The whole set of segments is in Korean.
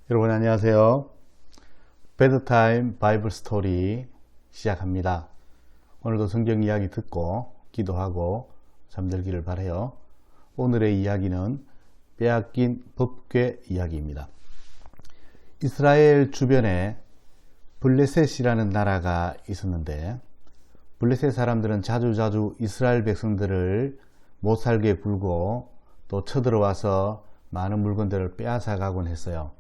여러분 안녕하세요. 베드타임 바이블 스토리 시작합니다. 오늘도 성경 이야기 듣고 기도하고 잠들기를 바라요. 오늘의 이야기는 빼앗긴 법궤 이야기입니다. 이스라엘 주변에 블레셋이라는 나라가 있었는데 블레셋 사람들은 자주자주 이스라엘 백성들을 못살게 굴고 또 쳐들어와서 많은 물건들을 빼앗아 가곤 했어요.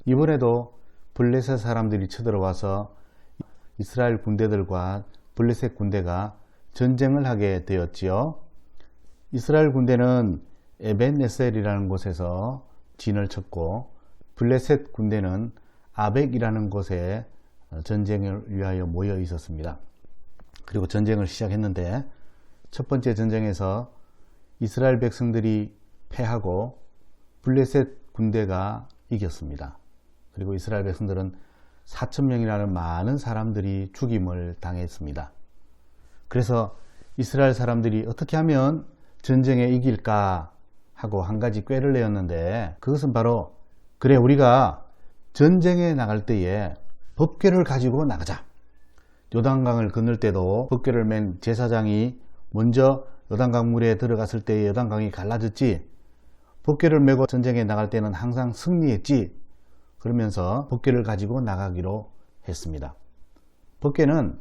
이번에도 블레셋 사람들이 쳐들어와서 이스라엘 군대들과 블레셋 군대가 전쟁을 하게 되었지요. 이스라엘 군대는 에벤네셀이라는 곳에서 진을 쳤고 블레셋 군대는 아벡이라는 곳에 전쟁을 위하여 모여 있었습니다. 그리고 전쟁을 시작했는데 첫 번째 전쟁에서 이스라엘 백성들이 패하고 블레셋 군대가 이겼습니다. 그리고 이스라엘 백성들은 4,000명이라는 많은 사람들이 죽임을 당했습니다. 그래서 이스라엘 사람들이 어떻게 하면 전쟁에 이길까 하고 한 가지 꾀를 내었는데 그것은 바로 그래 우리가 전쟁에 나갈 때에 법궤를 가지고 나가자. 요단강을 건널 때도 법궤를 맨 제사장이 먼저 요단강 물에 들어갔을 때에 요단강이 갈라졌지. 법궤를 메고 전쟁에 나갈 때는 항상 승리했지. 그러면서 법궤를 가지고 나가기로 했습니다. 법궤는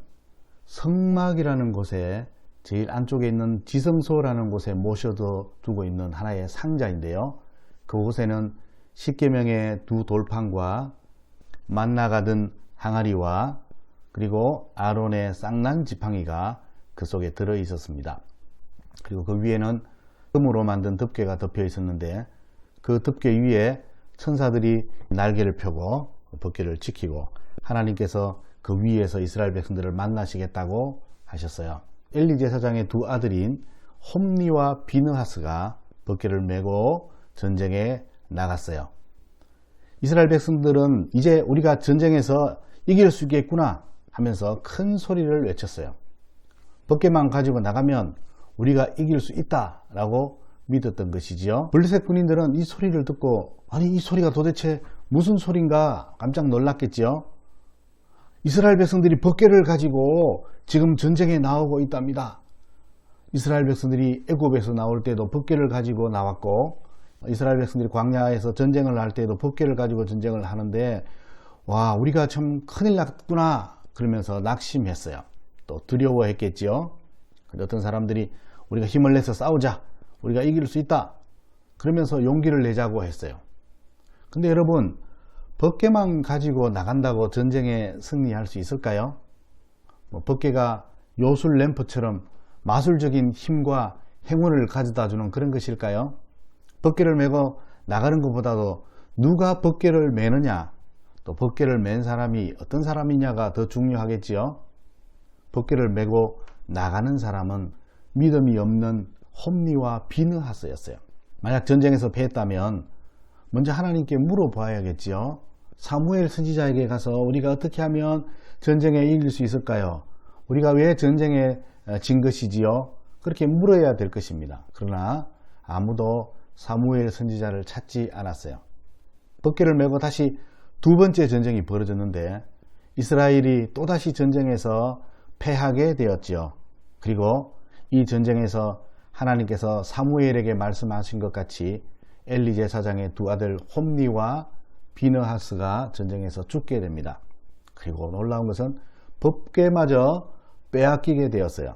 성막이라는 곳에 제일 안쪽에 있는 지성소라는 곳에 모셔두고 있는 하나의 상자인데요. 그곳에는 십계명의 두 돌판과 만나가 든 항아리와 그리고 아론의 쌍난 지팡이가 그 속에 들어 있었습니다. 그리고 그 위에는 금으로 만든 덮개가 덮여 있었는데 그 덮개 위에 천사들이 날개를 펴고 법궤를 지키고 하나님께서 그 위에서 이스라엘 백성들을 만나시겠다고 하셨어요. 엘리 제사장의 두 아들인 홈니와 비느하스가 법궤를 메고 전쟁에 나갔어요. 이스라엘 백성들은 이제 우리가 전쟁에서 이길 수 있겠구나 하면서 큰 소리를 외쳤어요. 법궤만 가지고 나가면 우리가 이길 수 있다라고 믿었던 것이지요. 블레셋 군인들은 이 소리를 듣고 아니 이 소리가 도대체 무슨 소린가 깜짝 놀랐겠지요. 이스라엘 백성들이 법궤를 가지고 지금 전쟁에 나오고 있답니다. 이스라엘 백성들이 애굽에서 나올 때도 법궤를 가지고 나왔고 이스라엘 백성들이 광야에서 전쟁을 할 때도 법궤를 가지고 전쟁을 하는데 와 우리가 참 큰일 났구나 그러면서 낙심했어요. 또 두려워했겠지요. 근데 어떤 사람들이 우리가 힘을 내서 싸우자 우리가 이길 수 있다 그러면서 용기를 내자고 했어요. 근데 여러분 법궤만 가지고 나간다고 전쟁에 승리할 수 있을까요? 법궤가 요술 램프처럼 마술적인 힘과 행운을 가져다 주는 그런 것일까요? 법궤를 메고 나가는 것보다도 누가 법궤를 메느냐 또 법궤를 맨 사람이 어떤 사람이냐가 더 중요하겠지요. 법궤를 메고 나가는 사람은 믿음이 없는 홈니와 비느하스였어요. 만약 전쟁에서 패했다면 먼저 하나님께 물어봐야겠지요. 사무엘 선지자에게 가서 우리가 어떻게 하면 전쟁에 이길 수 있을까요? 우리가 왜 전쟁에 진 것이지요? 그렇게 물어야 될 것입니다. 그러나 아무도 사무엘 선지자를 찾지 않았어요. 법궤를 메고 다시 두 번째 전쟁이 벌어졌는데 이스라엘이 또다시 전쟁에서 패하게 되었지요. 그리고 이 전쟁에서 하나님께서 사무엘에게 말씀하신 것 같이 엘리 제사장의 두 아들 홈니와 비느하스가 전쟁에서 죽게 됩니다. 그리고 놀라운 것은 법궤마저 빼앗기게 되었어요.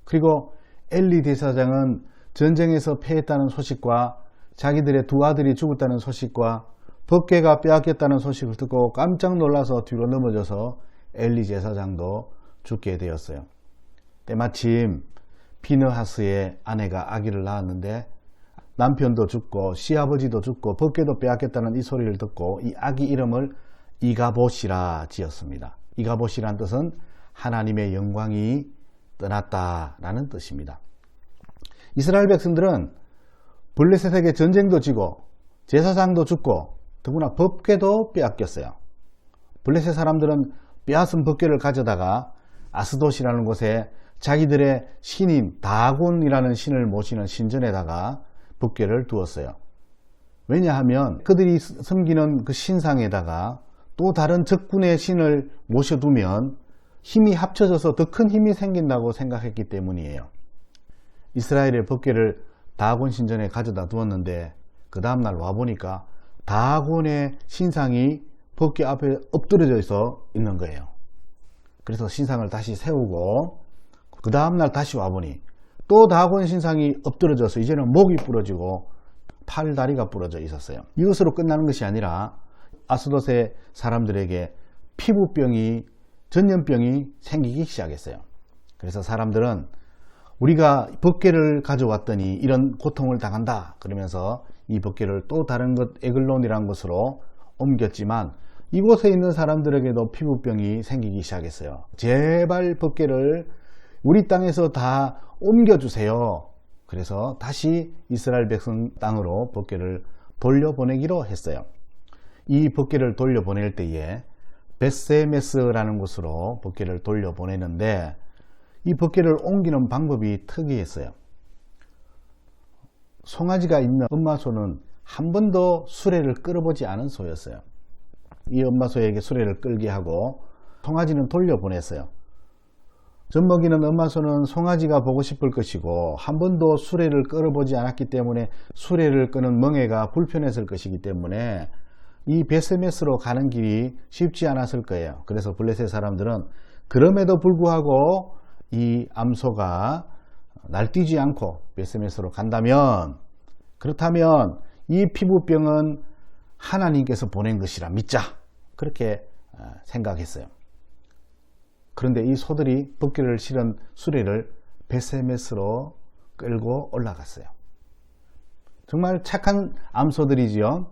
그리고 엘리 제사장은 전쟁에서 패했다는 소식과 자기들의 두 아들이 죽었다는 소식과 법궤가 빼앗겼다는 소식을 듣고 깜짝 놀라서 뒤로 넘어져서 엘리 제사장도 죽게 되었어요. 때마침 비느하스의 아내가 아기를 낳았는데 남편도 죽고 시아버지도 죽고 법궤도 빼앗겼다는 이 소리를 듣고 이 아기 이름을 이가봇이라 지었습니다. 이가봇이란 뜻은 하나님의 영광이 떠났다라는 뜻입니다. 이스라엘 백성들은 블레셋에게 전쟁도 지고 제사장도 죽고 더구나 법궤도 빼앗겼어요. 블레셋 사람들은 빼앗은 법궤를 가져다가 아스돗이라는 곳에 자기들의 신인 다곤이라는 신을 모시는 신전에다가 법궤를 두었어요. 왜냐하면 그들이 섬기는 그 신상에다가 또 다른 적군의 신을 모셔두면 힘이 합쳐져서 더 큰 힘이 생긴다고 생각했기 때문이에요. 이스라엘의 법궤를 다곤 신전에 가져다 두었는데 그 다음날 와보니까 다곤의 신상이 법궤 앞에 엎드려져 있어 있는 거예요. 그래서 신상을 다시 세우고 그 다음날 다시 와보니 또 다곤 신상이 엎드려져서 이제는 목이 부러지고 팔, 다리가 부러져 있었어요. 이것으로 끝나는 것이 아니라 아스돗의 사람들에게 피부병이, 전염병이 생기기 시작했어요. 그래서 사람들은 우리가 법궤를 가져왔더니 이런 고통을 당한다 그러면서 이 법궤를 또 다른 것 에글론이라는 곳으로 옮겼지만 이곳에 있는 사람들에게도 피부병이 생기기 시작했어요. 제발 법궤를 우리 땅에서 다 옮겨주세요. 그래서 다시 이스라엘 백성 땅으로 법궤를 돌려보내기로 했어요. 이 법궤를 돌려보낼 때에 벳세메스라는 곳으로 법궤를 돌려보내는데 이 법궤를 옮기는 방법이 특이했어요. 송아지가 있는 엄마소는 한 번도 수레를 끌어보지 않은 소였어요. 이 엄마소에게 수레를 끌게 하고 송아지는 돌려보냈어요. 젖먹이는 엄마소는 송아지가 보고 싶을 것이고 한 번도 수레를 끌어보지 않았기 때문에 수레를 끄는 멍에가 불편했을 것이기 때문에 이 벳세메스로 가는 길이 쉽지 않았을 거예요. 그래서 블레셋 사람들은 그럼에도 불구하고 이 암소가 날뛰지 않고 벳세메스로 간다면, 그렇다면 이 피부병은 하나님께서 보낸 것이라 믿자, 그렇게 생각했어요. 그런데 이 소들이 법궤를 실은 수레를 벳세메스로 끌고 올라갔어요. 정말 착한 암소들이지요.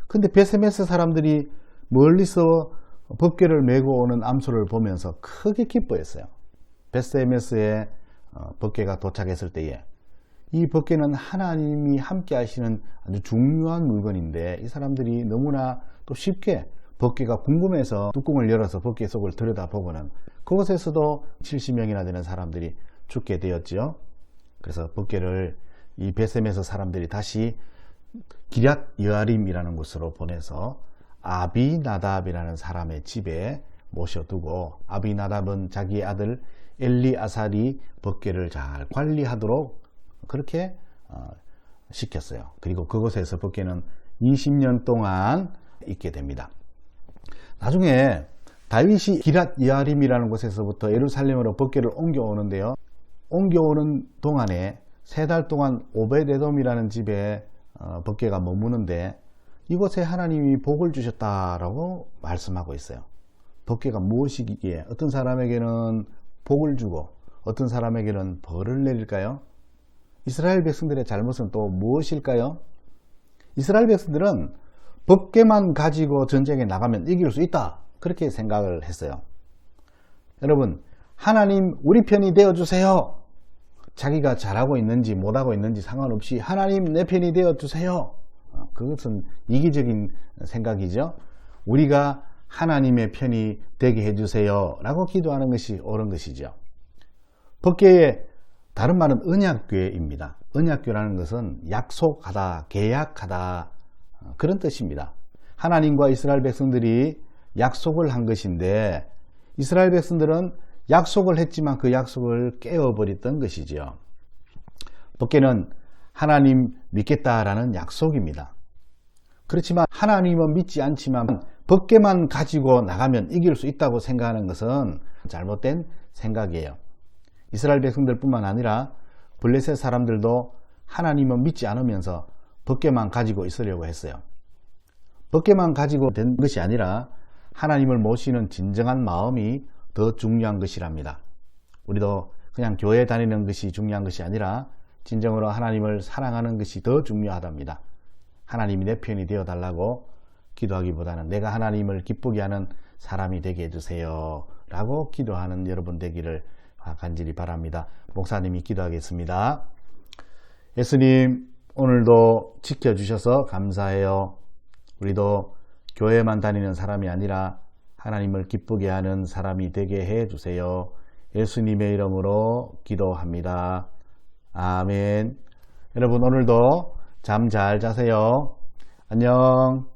근데 벳세메스 사람들이 멀리서 법궤를 메고 오는 암소를 보면서 크게 기뻐했어요. 벳세메스에 법궤가 도착했을 때에 이 법궤는 하나님이 함께 하시는 아주 중요한 물건인데 이 사람들이 너무나 또 쉽게 법궤가 궁금해서 뚜껑을 열어서 법궤 속을 들여다보고는 그곳에서도 70명이나 되는 사람들이 죽게 되었죠. 그래서 법궤를 이 벳세메스 사람들이 다시 기럇 여아림이라는 곳으로 보내서 아비나답이라는 사람의 집에 모셔두고 아비나답은 자기의 아들 엘리아살이 법궤를 잘 관리하도록 그렇게 시켰어요. 그리고 그곳에서 법궤는 20년 동안 있게 됩니다. 나중에 다윗이 기럇 여아림이라는 곳에서부터 예루살렘으로 법궤를 옮겨오는데요. 옮겨오는 동안에 3달 동안 오벳에돔이라는 집에 법궤가 머무는데 이곳에 하나님이 복을 주셨다라고 말씀하고 있어요. 법궤가 무엇이기에 어떤 사람에게는 복을 주고 어떤 사람에게는 벌을 내릴까요? 이스라엘 백성들의 잘못은 또 무엇일까요? 이스라엘 백성들은 법궤만 가지고 전쟁에 나가면 이길 수 있다, 그렇게 생각을 했어요. 여러분, 하나님 우리 편이 되어주세요. 자기가 잘하고 있는지 못하고 있는지 상관없이 하나님 내 편이 되어주세요. 그것은 이기적인 생각이죠. 우리가 하나님의 편이 되게 해주세요 라고 기도하는 것이 옳은 것이죠. 법궤의 다른 말은 언약궤입니다. 언약궤라는 것은 약속하다, 계약하다, 그런 뜻입니다. 하나님과 이스라엘 백성들이 약속을 한 것인데 이스라엘 백성들은 약속을 했지만 그 약속을 깨어버렸던 것이죠. 법궤는 하나님 믿겠다라는 약속입니다. 그렇지만 하나님은 믿지 않지만 법궤만 가지고 나가면 이길 수 있다고 생각하는 것은 잘못된 생각이에요. 이스라엘 백성들뿐만 아니라 블레셋 사람들도 하나님은 믿지 않으면서 법궤만 가지고 있으려고 했어요. 법궤만 가지고 된 것이 아니라 하나님을 모시는 진정한 마음이 더 중요한 것이랍니다. 우리도 그냥 교회 다니는 것이 중요한 것이 아니라 진정으로 하나님을 사랑하는 것이 더 중요하답니다. 하나님이 내 편이 되어달라고 기도하기보다는 내가 하나님을 기쁘게 하는 사람이 되게 해주세요 라고 기도하는 여러분 되기를 간절히 바랍니다. 목사님이 기도하겠습니다. 예수님, 오늘도 지켜주셔서 감사해요. 우리도 교회만 다니는 사람이 아니라 하나님을 기쁘게 하는 사람이 되게 해주세요. 예수님의 이름으로 기도합니다. 아멘. 여러분, 오늘도 잠 잘 자세요. 안녕.